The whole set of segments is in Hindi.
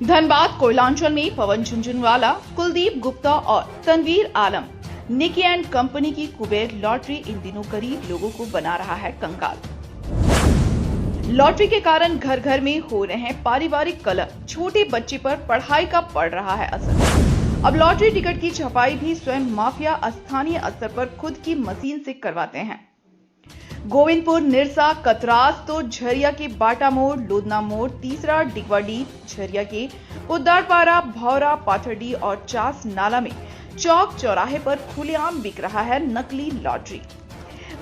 धनबाद कोयलांचल में पवन झुंझुनवाला, कुलदीप गुप्ता और तनवीर आलम निकी एंड कंपनी की कुबेर लॉटरी इन दिनों गरीब लोगों को बना रहा है कंगाल। लॉटरी के कारण घर घर में हो रहे हैं पारिवारिक कलह, छोटे बच्चे पर पढ़ाई का पड़ रहा है असर। अब लॉटरी टिकट की छपाई भी स्वयं माफिया स्थानीय स्तर पर खुद की मशीन से करवाते हैं। गोविंदपुर, निरसा, कतरास तो झरिया के बाटा मोड़, लोधना मोड़, तीसरा डिगवाडी, झरिया के उद्दारपारा, भौरा, पाथरडी और चास नाला में चौक चौराहे पर खुलेआम बिक रहा है नकली लॉटरी।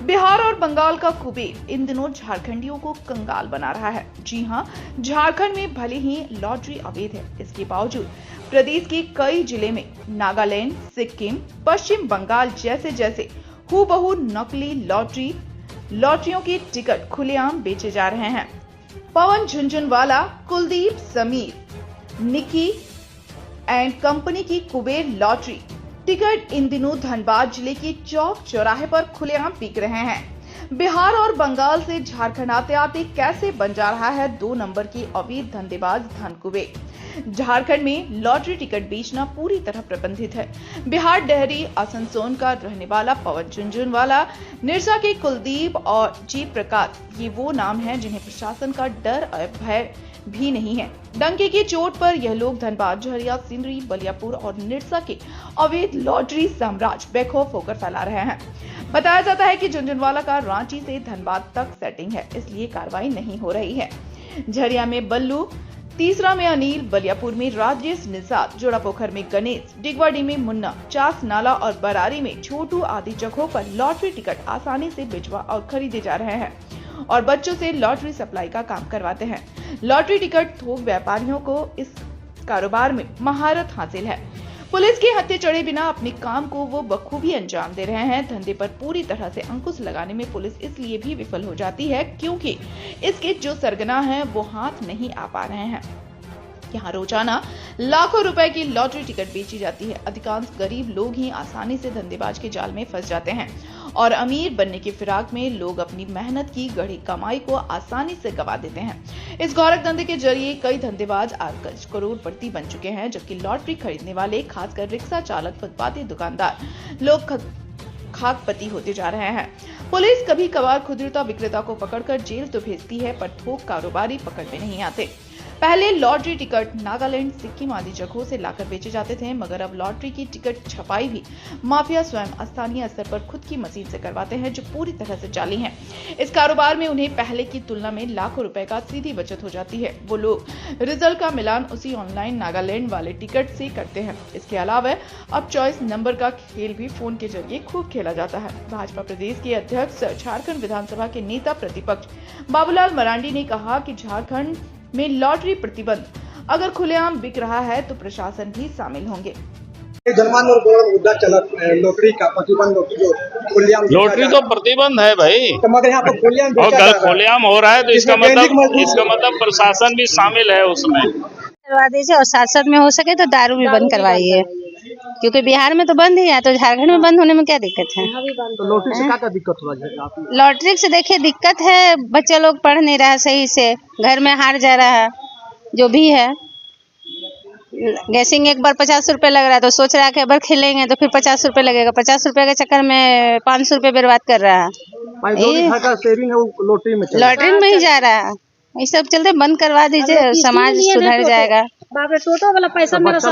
बिहार और बंगाल का कुबेर इन दिनों झारखंडियों को कंगाल बना रहा है। जी हां, झारखंड में भले ही लॉटरी अवैध है, इसके बावजूद प्रदेश के कई जिले में नागालैंड, सिक्किम, पश्चिम बंगाल जैसे हूबहू नकली लॉटरियों के टिकट खुलेआम बेचे जा रहे हैं। पवन झुंझुनवाला, कुलदीप, समीर, निकी एंड कंपनी की कुबेर लॉटरी टिकट इन दिनों धनबाद जिले के चौक चौराहे पर खुलेआम बिक रहे हैं। बिहार और बंगाल से झारखंड आते आते कैसे बन जा रहा है 2 नंबर की अवैध धंधेबाज धन कुबेर। झारखंड में लॉटरी टिकट बेचना पूरी तरह प्रतिबंधित है। बिहार डेहरी आसनसोल का रहने वाला पवन झुंझुनवाला, निरसा के कुलदीप और जी प्रकाश, ये वो नाम हैं जिन्हें प्रशासन का डर और भय भी नहीं है। डंके की चोट पर यह लोग धनबाद, झरिया, सिंदरी, बलियापुर और निरसा के अवैध लॉटरी साम्राज्य बेखौफ होकर फैला रहे हैं। बताया जाता है कि झुंझुनवाला का रांची से धनबाद तक सेटिंग है, इसलिए कार्रवाई नहीं हो रही है। झरिया में बल्लू, तीसरा में अनिल, बलियापुर में राजेश, निजात, जोड़ापोखर में गणेश, डिगवाडी में मुन्ना, चास नाला और बरारी में छोटू आदि जगहों पर लॉटरी टिकट आसानी से बिचवा और खरीदे जा रहे हैं और बच्चों से लॉटरी सप्लाई का काम करवाते हैं। लॉटरी टिकट थोक व्यापारियों को इस कारोबार में महारत हासिल है। पुलिस के हत्थे चढ़े बिना अपने काम को वो बखूबी अंजाम दे रहे हैं। धंधे पर पूरी तरह से अंकुश लगाने में पुलिस इसलिए भी विफल हो जाती है क्योंकि इसके जो सरगना हैं वो हाथ नहीं आ पा रहे हैं। यहाँ रोजाना लाखों रुपए की लॉटरी टिकट बेची जाती है। अधिकांश गरीब लोग ही आसानी से धंधेबाज के जाल में फंस जाते हैं और अमीर बनने की फिराक में लोग अपनी मेहनत की गढ़ी कमाई को आसानी से गवा देते हैं। इस घोरक धंधे के जरिए कई धंधेबाज आज करोड़पति बन चुके हैं, जबकि लॉटरी खरीदने वाले, खासकर रिक्शा चालक, फुटपाती दुकानदार लोग खाकपति होते जा रहे हैं। पुलिस कभी कभार खुदरा विक्रेता को पकड़कर जेल तो भेजती है, पर थोक कारोबारी पकड़ में नहीं आते। पहले लॉटरी टिकट नागालैंड, सिक्किम आदि जगहों से लाकर बेचे जाते थे, मगर अब लॉटरी की टिकट छपाई भी माफिया स्वयं स्थानीय स्तर पर खुद की मशीन से करवाते हैं, जो पूरी तरह से जाली है। इस कारोबार में उन्हें पहले की तुलना में लाखों रुपए का सीधी बचत हो जाती है। वो लोग रिजल्ट का मिलान उसी ऑनलाइन नागालैंड वाले टिकट से करते हैं। इसके अलावा अब चॉइस नंबर का खेल भी फोन के जरिए खूब खेला जाता है। भाजपा प्रदेश के अध्यक्ष, झारखंड विधानसभा के नेता प्रतिपक्ष बाबूलाल मरांडी ने कहा कि झारखंड में लॉटरी प्रतिबंध अगर खुलेआम बिक रहा है तो प्रशासन भी शामिल होंगे। मुद्दा चला लॉटरी का प्रतिबंध, लॉटरी तो प्रतिबंध है भाई, तो मगर यहाँ पर खुलेआम हो रहा है तो इसका मतलब प्रशासन भी शामिल है उसमें। करवा दीजिए और साथ साथ में हो सके तो दारू भी बंद करवाइए, क्योंकि बिहार में तो बंद ही है, तो झारखंड में बंद होने में क्या दिक्कत है। तो लॉटरी से क्या दिक्कत हो रहा है? लॉटरी से देखिए दिक्कत है, बच्चे लोग पढ़ नहीं रहा सही से, घर में हार जा रहा है। जो भी है गैसिंग एक बार 50 रुपए लग रहा है, तो सोच रहा है कि एक बार खेलेंगे तो फिर 50 रुपए लगेगा। 50 रुपए के चक्कर में 500 रुपए बर्बाद कर रहा है। लॉटरी में ही जा रहा है। ये सब चलते बंद करवा दीजिए, समाज सुधर जाएगा। टोटो वाला पैसा मेरा सब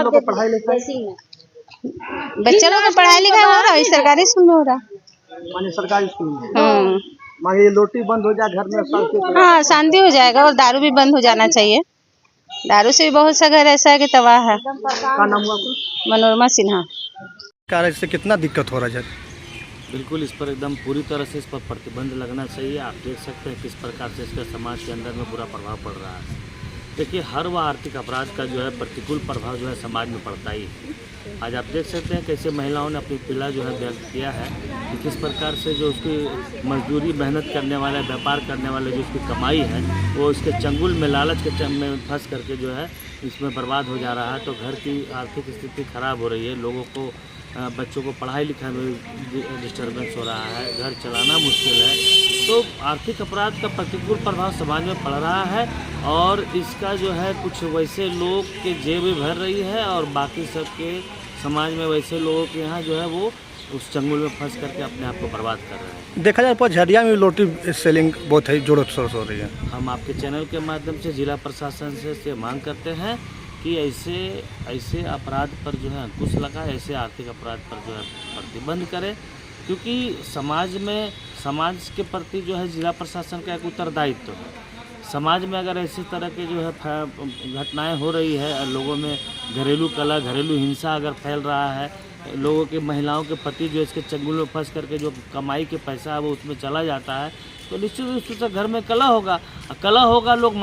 बच्चा लोग का पढ़ाई लिखाई हो रहा है, सरकारी स्कूल में हो रहा है, सरकारी स्कूल में। ये लॉटरी बंद हो जाए घर में, हाँ शांति हो जाएगा। और दारू भी बंद हो जाना चाहिए। दारू से भी बहुत सा घर ऐसा है कि तबाह है। क्या नाम हुआ? मनोरमा सिन्हा। कार से कितना दिक्कत हो रहा है? बिल्कुल इस पर एकदम पूरी तरह से इस पर प्रतिबंध लगना चाहिए। आप देख सकते हैं किस प्रकार से इसका समाज के अंदर में बुरा प्रभाव पड़ रहा है। देखिए, हर वह आर्थिक अपराध का जो है प्रतिकूल प्रभाव जो है समाज में पड़ता ही है। आज आप देख सकते हैं कैसे महिलाओं ने अपनी पीड़ा जो है व्यक्त किया है कि किस प्रकार से जो उसकी मजदूरी, मेहनत करने वाले, व्यापार करने वाले जो उसकी कमाई है वो इसके चंगुल में, लालच के में फंस करके जो है इसमें बर्बाद हो जा रहा है। तो घर की आर्थिक स्थिति खराब हो रही है, लोगों को बच्चों को पढ़ाई लिखाई में डिस्टर्बेंस हो रहा है, घर चलाना मुश्किल है, तो आर्थिक अपराध का प्रतिकूल प्रभाव समाज में पड़ रहा है और इसका जो है कुछ वैसे लोग के जेब भर रही है और बाकी सबके समाज में वैसे लोगों के यहाँ जो है वो उस चंगुल में फंस करके अपने आप को बर्बाद कर रहे हैं। देखा जाए झरिया में लोटी सेलिंग बहुत है जोरों शोर हो रही है। हम आपके चैनल के माध्यम से जिला प्रशासन से मांग करते हैं कि ऐसे अपराध पर जो है अंकुश लगाए, ऐसे आर्थिक अपराध पर जो है प्रतिबंध करे, क्योंकि समाज के प्रति जो है जिला प्रशासन का एक उत्तरदायित्व है। समाज में अगर इसी तरह के जो है घटनाएं हो रही है, लोगों में घरेलू कलह, घरेलू हिंसा अगर फैल रहा है, लोगों के महिलाओं के पति जो इसके चंगुल में फंस करके जो कमाई के पैसा है वो उसमें चला जाता है, तो निश्चित रूप से घर में कलह होगा, लोग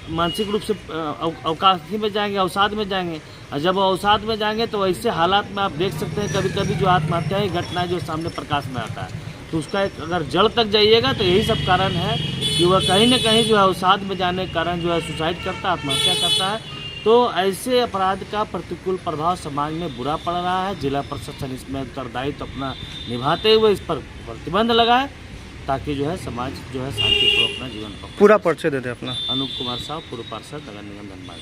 मानसिक रूप से अवकाशी में जाएंगे, अवसाद में जाएंगे, और जब अवसाद में जाएंगे तो ऐसे हालात में आप देख सकते हैं कभी कभी जो आत्महत्या की घटना जो सामने प्रकाश में आता है, तो उसका एक अगर जड़ तक जाइएगा तो यही सब कारण है कि वह कहीं ना कहीं जो है अवसाद में जाने के कारण जो है सुसाइड करता है, आत्महत्या करता है। तो ऐसे अपराध का प्रतिकूल प्रभाव समाज में बुरा पड़ रहा है। जिला प्रशासन इसमें उत्तरदायित्व अपना निभाते हुए इस पर प्रतिबंध लगाए, ताकि जो है समाज जो है शांतिपूर्वक अपना जीवन पाए। पूरा परिचय दे दे अपना। अनूप कुमार साहब, पूर्व पार्षद, नगर निगम धनबाद।